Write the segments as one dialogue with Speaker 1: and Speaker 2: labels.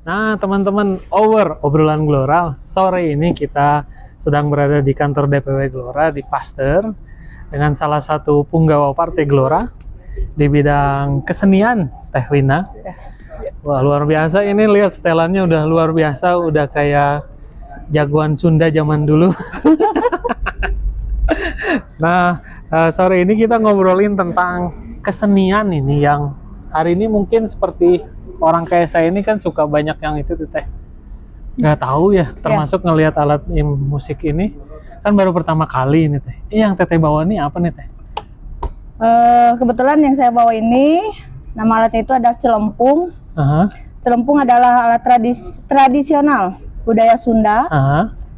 Speaker 1: Nah, teman-teman, obrolan Gelora. Sore ini kita sedang berada di kantor DPW Gelora di Pasteur dengan salah satu punggawa Partai Gelora di bidang kesenian, Teh Lina. Wah, luar biasa ini, lihat setelannya udah luar biasa, udah kayak jagoan Sunda zaman dulu. Nah, sore ini kita ngobrolin tentang kesenian ini yang hari ini mungkin seperti orang kayak saya ini kan suka banyak yang itu tuh Teh. Nggak tahu ya, termasuk ngelihat alat musik ini kan baru pertama kali ini Teh. Yang Teteh bawa ini apa nih Teh?
Speaker 2: Kebetulan yang saya bawa ini nama alatnya itu adalah celempung. Celempung adalah alat tradisional budaya Sunda.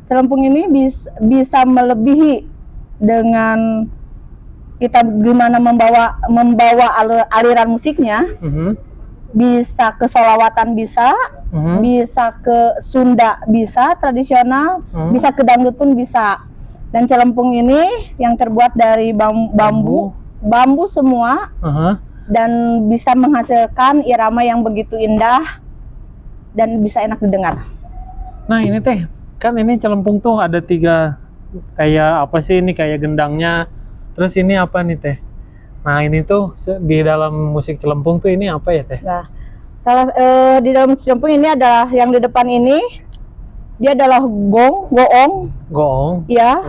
Speaker 2: Celempung ini bisa melebihi dengan kita gimana membawa aliran musiknya. Bisa ke solawatan bisa, bisa ke Sunda bisa tradisional, bisa ke dangdut pun bisa. Dan celempung ini yang terbuat dari bambu semua, dan bisa menghasilkan irama yang begitu indah dan bisa enak didengar.
Speaker 1: Nah ini Teh, kan ini celempung tuh ada 3 kayak apa sih ini, kayak gendangnya. Terus ini apa nih Teh? Nah ini tuh di dalam musik celempung tuh ini apa ya Teh?
Speaker 2: Nah, di dalam musik celempung ini adalah yang di depan ini, dia adalah goong, ya.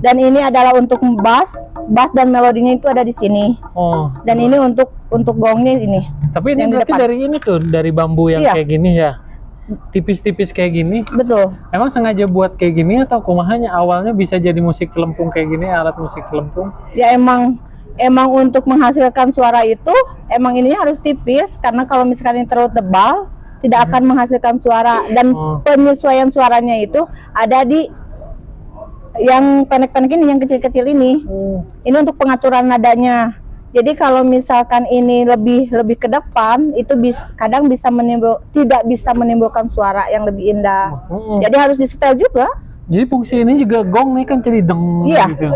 Speaker 2: Dan ini adalah untuk bass dan melodinya itu ada di sini. Dan ini untuk gongnya ini.
Speaker 1: Tapi ini berarti dari ini tuh, dari bambu yang kayak gini ya? Tipis-tipis kayak gini?
Speaker 2: Betul.
Speaker 1: Emang sengaja buat kayak gini atau kumahanya awalnya bisa jadi musik celempung kayak gini, alat musik celempung?
Speaker 2: Ya emang untuk menghasilkan suara itu emang ininya harus tipis, karena kalau misalkan ini terlalu tebal tidak akan menghasilkan suara. Dan penyesuaian suaranya itu ada di yang pendek-pendek ini, yang kecil-kecil ini. Ini untuk pengaturan nadanya. Jadi kalau misalkan ini lebih ke depan itu kadang tidak bisa menimbulkan suara yang lebih indah. Jadi harus disetel juga.
Speaker 1: Jadi fungsi ini juga gong nih kan, jadi deng gitu.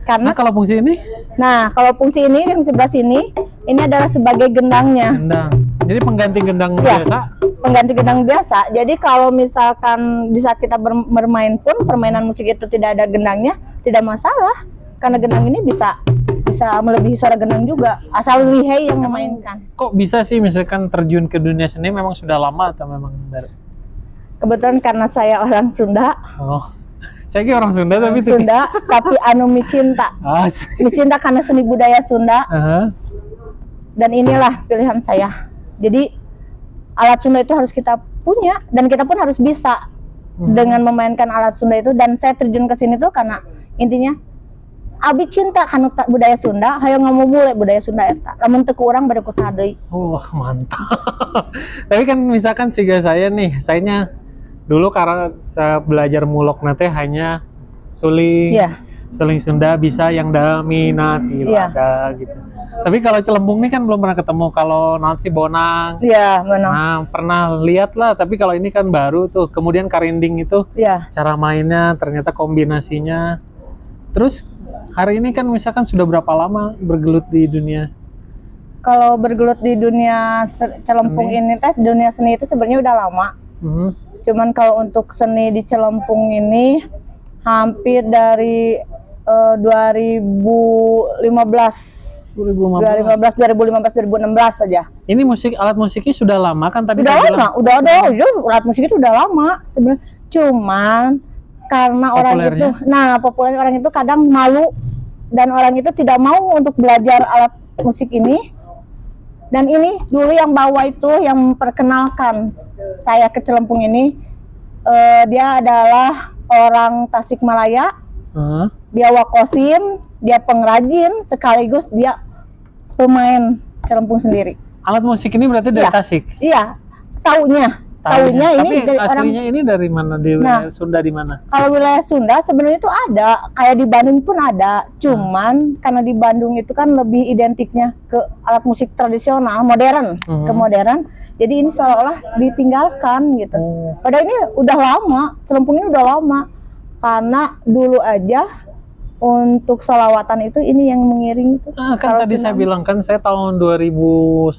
Speaker 2: Karena
Speaker 1: kalau fungsi ini?
Speaker 2: Nah, kalau fungsi ini yang sebelah sini, ini adalah sebagai gendangnya.
Speaker 1: Gendang. Jadi pengganti gendang biasa? Pengganti
Speaker 2: gendang biasa. Jadi kalau misalkan di saat kita bermain pun, permainan musik itu tidak ada gendangnya, tidak masalah. Karena gendang ini bisa melebihi suara gendang juga, asal lihai yang memainkan.
Speaker 1: Kok bisa sih misalkan terjun ke dunia seni, memang sudah lama atau memang baru?
Speaker 2: Kebetulan karena saya orang Sunda.
Speaker 1: Saya kira orang Sunda tapi
Speaker 2: micinta. Micinta karena seni budaya Sunda. Dan inilah pilihan saya. Jadi alat Sunda itu harus kita punya dan kita pun harus bisa dengan memainkan alat Sunda itu. Dan saya terjun ke sini tuh karena intinya abi cinta karena budaya Sunda, hayo ngomong bule budaya Sunda eta. Lamun teu ku urang bade ku sadeui.
Speaker 1: Wah, mantap. Tapi kan misalkan siga saya nih, sayanya dulu karena saya belajar mulok nate hanya suling Sunda bisa yang daminati lada gitu. Tapi kalau celempung ini kan belum pernah ketemu. Kalau nanti bonang, nah pernah lihat lah. Tapi kalau ini kan baru tuh. Kemudian karinding itu, cara mainnya ternyata kombinasinya. Terus hari ini kan misalkan sudah berapa lama bergelut di dunia?
Speaker 2: Kalau bergelut di dunia celempung ini, dunia seni itu sebenarnya udah lama. Cuman kalau untuk seni di celempung ini hampir dari 2015, 2016 saja.
Speaker 1: Ini alat musiknya sudah lama kan tadi?
Speaker 2: Udah lama, udah ada. Alat musik itu udah lama sebenarnya. Cuman karena populernya orang itu kadang malu dan orang itu tidak mau untuk belajar alat musik ini. Dan ini dulu yang bawa itu, yang memperkenalkan saya ke celempung ini, dia adalah orang Tasikmalaya. Dia wakosim, dia pengrajin, sekaligus dia pemain celempung sendiri.
Speaker 1: Alat musik ini berarti dari Tasik?
Speaker 2: Iya, taunya ini
Speaker 1: dari aslinya orang, ini dari mana? Di wilayah Sunda di mana?
Speaker 2: Kalau wilayah Sunda sebenarnya itu ada, kayak di Bandung pun ada. Cuman karena di Bandung itu kan lebih identiknya ke alat musik tradisional, modern, ke modern. Jadi ini seolah-olah ditinggalkan gitu. Padahal ini udah lama, celempung ini udah lama. Karena dulu aja untuk sholawatan itu ini yang mengiring itu.
Speaker 1: Kan tadi saya bilang kan saya tahun 2001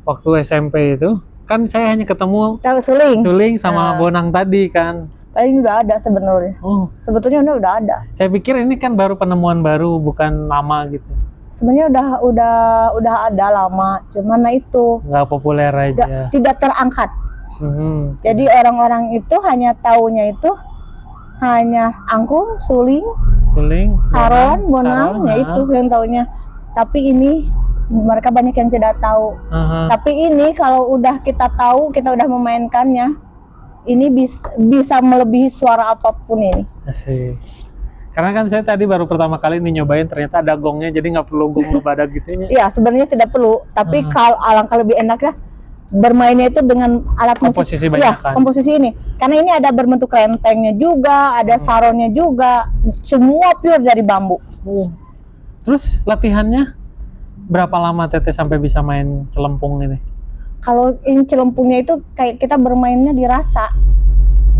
Speaker 1: waktu SMP itu kan saya hanya ketemu
Speaker 2: suling
Speaker 1: sama bonang tadi kan.
Speaker 2: Paling udah ada sebenarnya.
Speaker 1: Oh,
Speaker 2: sebetulnya udah ada.
Speaker 1: Saya pikir ini kan baru penemuan baru, bukan lama gitu.
Speaker 2: Sebenarnya udah ada lama, cuman itu
Speaker 1: nggak populer aja.
Speaker 2: Tidak terangkat. Jadi orang-orang itu hanya taunya itu hanya angklung, suling, saron, bonang, ya itu yang taunya. Tapi ini mereka banyak yang tidak tahu. Tapi ini kalau udah kita tahu, kita udah memainkannya, ini bisa melebihi suara apapun ini.
Speaker 1: Asik. Karena kan saya tadi baru pertama kali nih nyobain, ternyata ada gongnya, jadi nggak perlu gong ngebadak gitu.
Speaker 2: Iya, sebenarnya tidak perlu. Tapi kalau alangkah lebih enaknya bermainnya itu dengan alat
Speaker 1: komposisi musik. Banyak kan?
Speaker 2: Komposisi ini. Karena ini ada berbentuk rentengnya juga, ada saronnya juga, semua pure dari bambu.
Speaker 1: Terus latihannya berapa lama Teteh sampai bisa main celempung ini?
Speaker 2: Kalau ini celempungnya itu kayak kita bermainnya dirasa.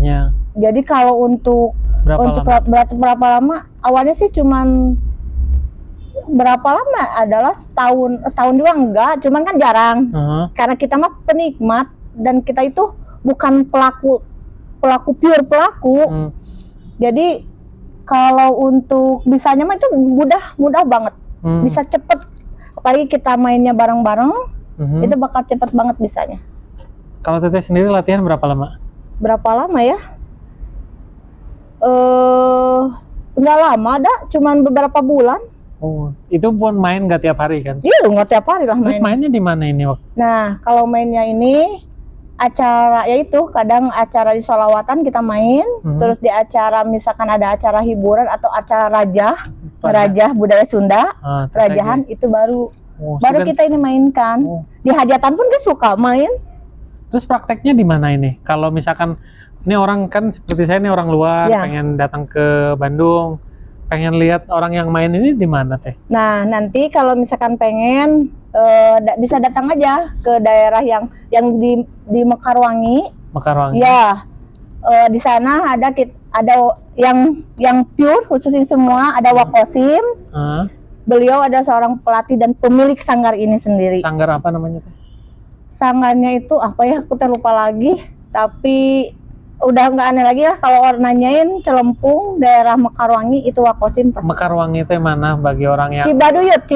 Speaker 1: Ya.
Speaker 2: Jadi kalau untuk berapa lama? Awalnya sih cuman berapa lama? Adalah setahun juga enggak, cuman kan jarang. Karena kita mah penikmat dan kita itu bukan pelaku pure. Jadi kalau untuk bisanya mah itu mudah banget. Bisa cepet. Apalagi kita mainnya bareng-bareng, itu bakal cepet banget bisanya.
Speaker 1: Kalau Teteh sendiri latihan berapa lama?
Speaker 2: Berapa lama ya? Nggak lama, cuman beberapa bulan.
Speaker 1: Oh, itu pun main nggak tiap hari kan?
Speaker 2: Iya, nggak tiap hari lah.
Speaker 1: Terus mainnya di mana ini waktu?
Speaker 2: Nah, kalau mainnya ini acara, yaitu kadang acara di sholawatan kita main, terus di acara misalkan ada acara hiburan atau acara rajah budaya Sunda, rajahan itu baru kita ini mainkan. Di hajatan pun kita suka main.
Speaker 1: Terus prakteknya di mana ini? Kalau misalkan ini orang kan seperti saya ini orang luar, pengen datang ke Bandung, pengen lihat orang yang main ini di mana Teh? Nah,
Speaker 2: nanti kalau misalkan pengen bisa datang aja ke daerah yang di Mekarwangi. Ya, di sana ada yang pure khususin semua, ada Wakosim. Beliau ada seorang pelatih dan pemilik sanggar ini sendiri.
Speaker 1: Sanggar apa namanya Teh?
Speaker 2: Sanggarnya itu apa ya? Aku terlupa lagi. Tapi udah nggak aneh lagi lah kalau orang nanyain celempung daerah Mekarwangi itu Wakosim pasti.
Speaker 1: Mekarwangi itu mana bagi orang yang
Speaker 2: Cibaduyut.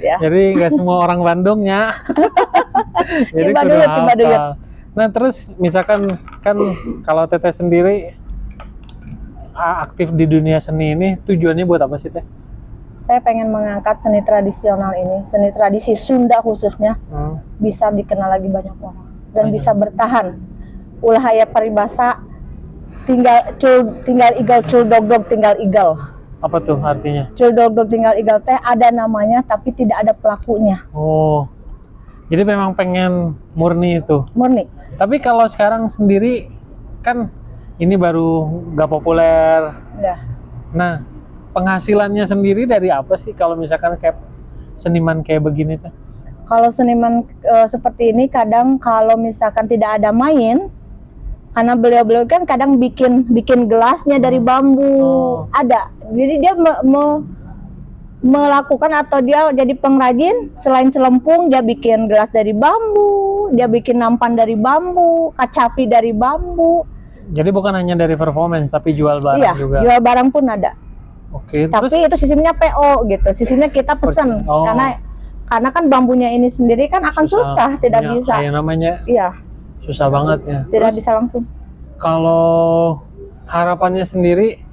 Speaker 2: Ya.
Speaker 1: Jadi nggak semua orang Bandungnya. Jadi Cibaduyut. Nah terus misalkan kan kalau Teteh sendiri aktif di dunia seni ini, tujuannya buat apa sih Teh?
Speaker 2: Saya pengen mengangkat seni tradisional ini, seni tradisi Sunda khususnya, bisa dikenal lagi banyak orang dan bisa bertahan. Ulah haya paribasa tinggal igal cul dogdog tinggal igal.
Speaker 1: Apa tuh artinya?
Speaker 2: Cul dogdog tinggal igal teh ada namanya tapi tidak ada pelakunya.
Speaker 1: Oh. Jadi memang pengen murni itu.
Speaker 2: Murni.
Speaker 1: Tapi kalau sekarang sendiri kan ini baru nggak populer.
Speaker 2: Ya.
Speaker 1: Nah, penghasilannya sendiri dari apa sih kalau misalkan kayak seniman kayak begini tuh?
Speaker 2: Kalau seniman seperti ini kadang kalau misalkan tidak ada main, karena beliau kan kadang bikin gelasnya dari bambu. Ada. Jadi dia melakukan atau dia jadi pengrajin, selain celempung dia bikin gelas dari bambu, dia bikin nampan dari bambu, kacapi dari bambu.
Speaker 1: Jadi bukan hanya dari performance tapi jual barang juga.
Speaker 2: Jual barang pun ada.
Speaker 1: Oke.
Speaker 2: Tapi terus, itu sistemnya PO gitu. Sistemnya kita pesen karena kan bambunya ini sendiri kan akan susah tidak bisa.
Speaker 1: Kayak namanya.
Speaker 2: Iya.
Speaker 1: Susah banget ya.
Speaker 2: Tidak bisa langsung.
Speaker 1: Kalau harapannya sendiri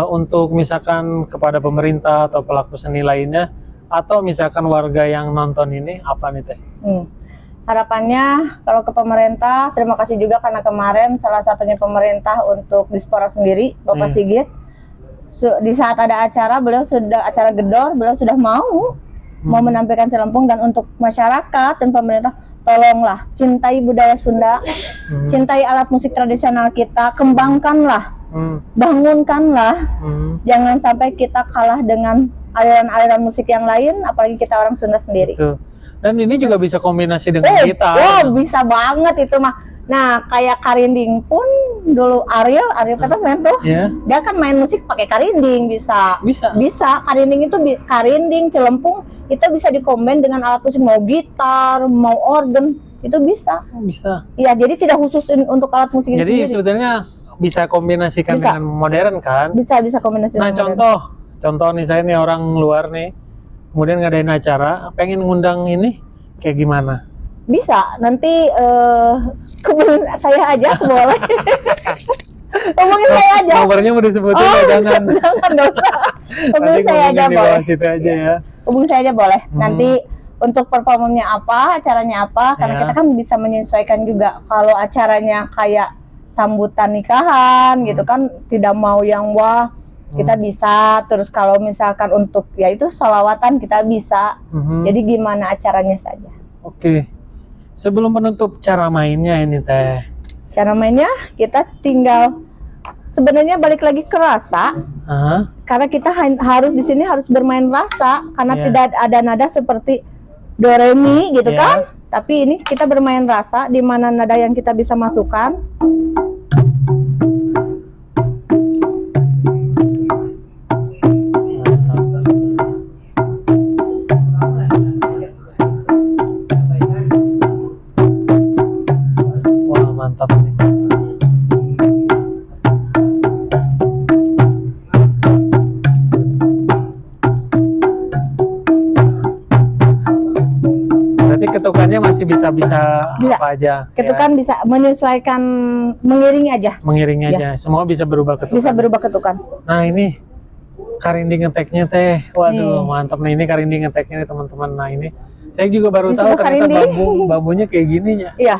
Speaker 1: untuk misalkan kepada pemerintah atau pelaku seni lainnya atau misalkan warga yang nonton ini apa nih Teh?
Speaker 2: Harapannya kalau ke pemerintah, terima kasih juga karena kemarin salah satunya pemerintah untuk Dispora sendiri, Bapak Sigit, di saat ada acara acara gedor, beliau sudah mau menampilkan celempung. Dan untuk masyarakat dan pemerintah, tolonglah cintai budaya Sunda, cintai alat musik tradisional kita, kembangkanlah, bangunkanlah, jangan sampai kita kalah dengan aliran-aliran musik yang lain, apalagi kita orang Sunda sendiri.
Speaker 1: Betul. Dan ini juga bisa kombinasi dengan gitar.
Speaker 2: Bisa banget itu mah. Nah, kayak karinding pun dulu Ariel kata main tuh. Dia kan main musik pakai karinding bisa. Karinding itu karinding, celempung itu bisa dikombin dengan alat musik, mau gitar, mau organ, itu bisa.
Speaker 1: Bisa.
Speaker 2: Iya, jadi tidak khusus untuk alat musik ini
Speaker 1: jadi
Speaker 2: sendiri.
Speaker 1: sebetulnya bisa kombinasikan
Speaker 2: Bisa.
Speaker 1: dengan modern kan?
Speaker 2: Bisa kombinasi.
Speaker 1: Nah, contoh nih, saya nih orang luar nih, kemudian ngadain acara, pengen ngundang ini kayak gimana?
Speaker 2: Bisa, nanti kemudian saya aja boleh. Hubungi saya aja.
Speaker 1: Nomornya mau disebutin ya, jangan.
Speaker 2: Jangan dong. Hubungi saya aja
Speaker 1: di
Speaker 2: boleh.
Speaker 1: Situ aja ya.
Speaker 2: Hubungi saya aja boleh. Nanti untuk performanya apa, acaranya apa, karena kita kan bisa menyesuaikan juga. Kalau acaranya kayak sambutan nikahan gitu kan, tidak mau yang wah, kita bisa. Terus kalau misalkan untuk ya itu sholawatan kita bisa. Jadi gimana acaranya saja.
Speaker 1: Oke. Sebelum penutup, cara mainnya ini Teh.
Speaker 2: Cara mainnya kita tinggal sebenarnya balik lagi ke rasa. Karena kita harus di sini harus bermain rasa karena tidak ada nada seperti do re mi gitu kan. Tapi ini kita bermain rasa di mana nada yang kita bisa masukkan.
Speaker 1: Mantap nih. Berarti ketukannya masih bisa apa aja?
Speaker 2: Ketukan bisa menyesuaikan, mengiringi aja.
Speaker 1: Mengiringi aja. Semua bisa berubah ketukan.
Speaker 2: Bisa berubah ketukan.
Speaker 1: Nah ini Karindi ngeteknya Teh. Waduh, mantap nih, ini Karindi ngeteknya nih teman-teman. Nah ini saya juga baru tahu ternyata bambunya kayak gini ya. Iya.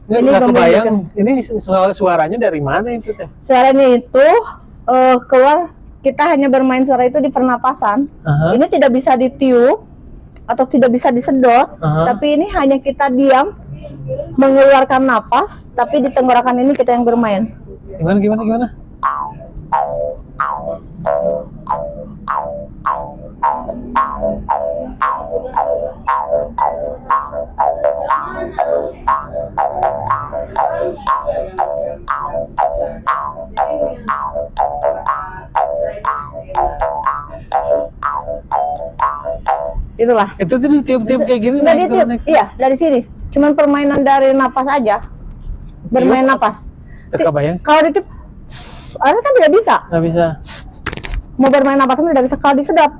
Speaker 1: Ini nggak kebayang, ini suaranya dari mana itu Teh?
Speaker 2: Suaranya itu keluar, kita hanya bermain suara itu di pernapasan. Ini tidak bisa ditiup atau tidak bisa disedot, tapi ini hanya kita diam mengeluarkan napas, tapi di tenggorokan ini kita yang bermain.
Speaker 1: Gimana?
Speaker 2: Itulah.
Speaker 1: Itu tiup-tiup kayak gini.
Speaker 2: Nggak ditiup, iya dari sini. Cuman permainan dari napas aja. Bermain napas.
Speaker 1: Kebayang?
Speaker 2: Kalau ditiup, kan tidak bisa.
Speaker 1: Nggak bisa.
Speaker 2: Mau bermain napas pun tidak bisa. Kalau disedot,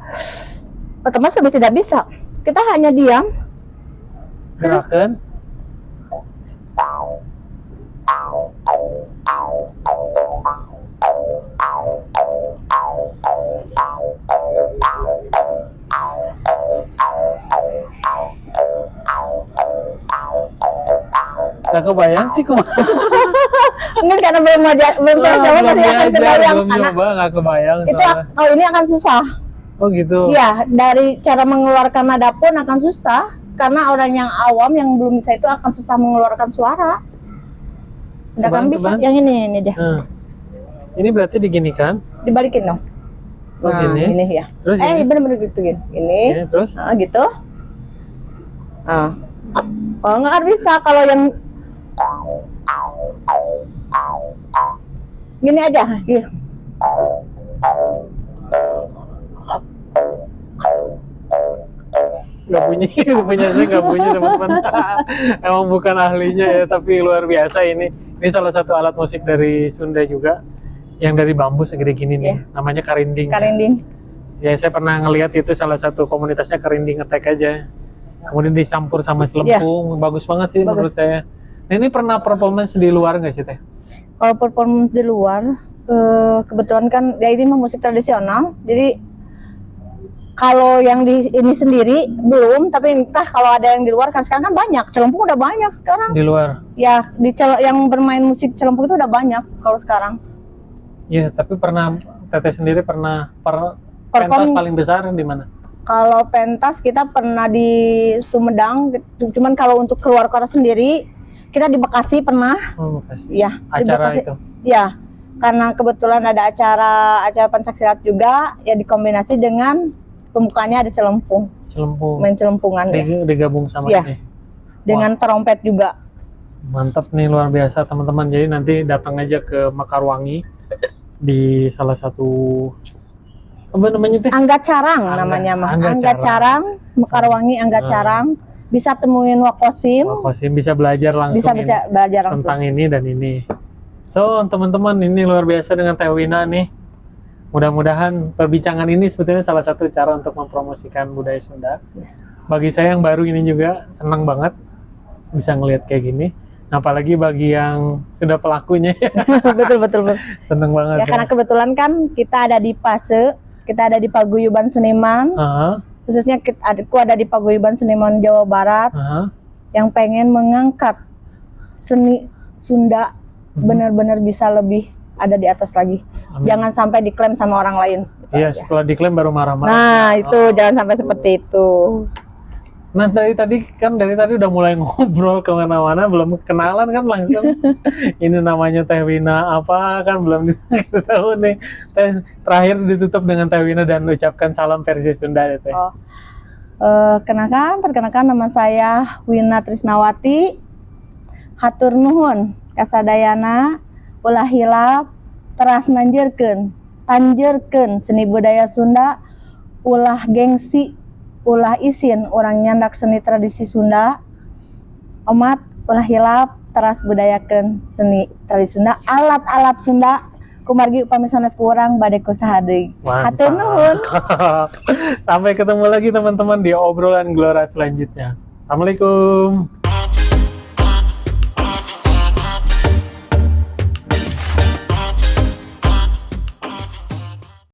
Speaker 2: otomatis lebih tidak bisa. Kita hanya diam.
Speaker 1: Gerakan. Gak kebayang sih kemana.
Speaker 2: Mungkin karena belum coba tadi akan kebayang.
Speaker 1: Belum coba, gak kebayang.
Speaker 2: Itu ini akan susah.
Speaker 1: Oh gitu.
Speaker 2: Iya, dari cara mengeluarkan nada pun akan susah. Karena orang yang awam yang belum bisa itu akan susah mengeluarkan suara. Tidak akan bisa. Yang ini dia.
Speaker 1: Ini berarti diginikan?
Speaker 2: Dibalikin dong.
Speaker 1: Nah, gini.
Speaker 2: Ini ya.
Speaker 1: Terus
Speaker 2: bener-bener gitu gini. Ini
Speaker 1: terus?
Speaker 2: Gitu. Kalau nggak kan bisa, kalau yang gini aja. Gini.
Speaker 1: Nggak punya saya nggak punya teman-teman. Emang bukan ahlinya ya, tapi luar biasa ini. Ini salah satu alat musik dari Sunda juga, yang dari bambu segede gini nih. Namanya karinding.
Speaker 2: Karinding.
Speaker 1: Ya saya pernah ngelihat itu salah satu komunitasnya karinding ngetek aja. Kemudian dicampur sama celempung, bagus banget sih menurut saya. Nah, ini pernah performance di luar nggak sih Teh?
Speaker 2: Kalau performance di luar, kebetulan kan ya ini mah musik tradisional, jadi kalau yang di ini sendiri belum, tapi entah kalau ada yang di luar, kan sekarang kan banyak, celempung udah banyak sekarang.
Speaker 1: Di luar?
Speaker 2: Ya, yang bermain musik celempung itu udah banyak kalau sekarang.
Speaker 1: Iya, tapi pernah Teteh sendiri pernah pentas paling besar di mana?
Speaker 2: Kalau pentas kita pernah di Sumedang, cuman kalau untuk keluar kota sendiri kita di Bekasi pernah.
Speaker 1: Oh, Bekasi.
Speaker 2: Ya,
Speaker 1: acara itu.
Speaker 2: Ya, karena kebetulan ada acara pencaksilat juga, ya dikombinasi dengan pembukaannya ada celempung.
Speaker 1: Celempung.
Speaker 2: Main celempungan.
Speaker 1: Digabung sama ini.
Speaker 2: Dengan trompet juga.
Speaker 1: Mantap nih, luar biasa teman-teman. Jadi nanti datang aja ke Mekarwangi di salah satu apa namanya Teh?
Speaker 2: Angga Carang namanya mah. Angga Carang, Mekarwangi Angga Carang. bisa temuin Wakosim.
Speaker 1: Wakosim bisa belajar langsung.
Speaker 2: Bisa belajar langsung
Speaker 1: tentang ini dan ini. So teman-teman, ini luar biasa dengan Teh Wina nih. Mudah-mudahan perbincangan ini sebetulnya salah satu cara untuk mempromosikan budaya Sunda. Bagi saya yang baru ini juga senang banget bisa ngelihat kayak gini. Apalagi bagi yang sudah pelakunya.
Speaker 2: betul. Seneng banget. Ya, karena kebetulan kan kita ada di Pase, kita ada di Paguyuban Seniman. Khususnya aku ada di Paguyuban Seniman Jawa Barat. Yang pengen mengangkat seni Sunda benar-benar bisa lebih ada di atas lagi. Amin. Jangan sampai diklaim sama orang lain.
Speaker 1: Iya, setelah diklaim baru marah-marah.
Speaker 2: Nah, itu jangan sampai seperti itu.
Speaker 1: Nah, dari tadi udah mulai ngobrol kemana-mana, belum kenalan kan langsung. Ini namanya Teh Wina apa kan belum dikasih tahu nih. Terakhir ditutup dengan Teh Wina dan ucapkan salam versi Sunda ya Teh.
Speaker 2: Perkenalkan nama saya Wina Trisnawati. Hatur nuhun kasadayana ulah hilap teras tanjerkeun seni budaya Sunda, ulah gengsi ulah izin orang nyandak seni tradisi Sunda. Omat ulah hilap teras budayakeun seni tradisi Sunda, alat-alat Sunda kumargi upami sanes ku urang bade ku saha deui. Hatur nuhun.
Speaker 1: Sampai ketemu lagi teman-teman di obrolan Gelora selanjutnya. Assalamualaikum.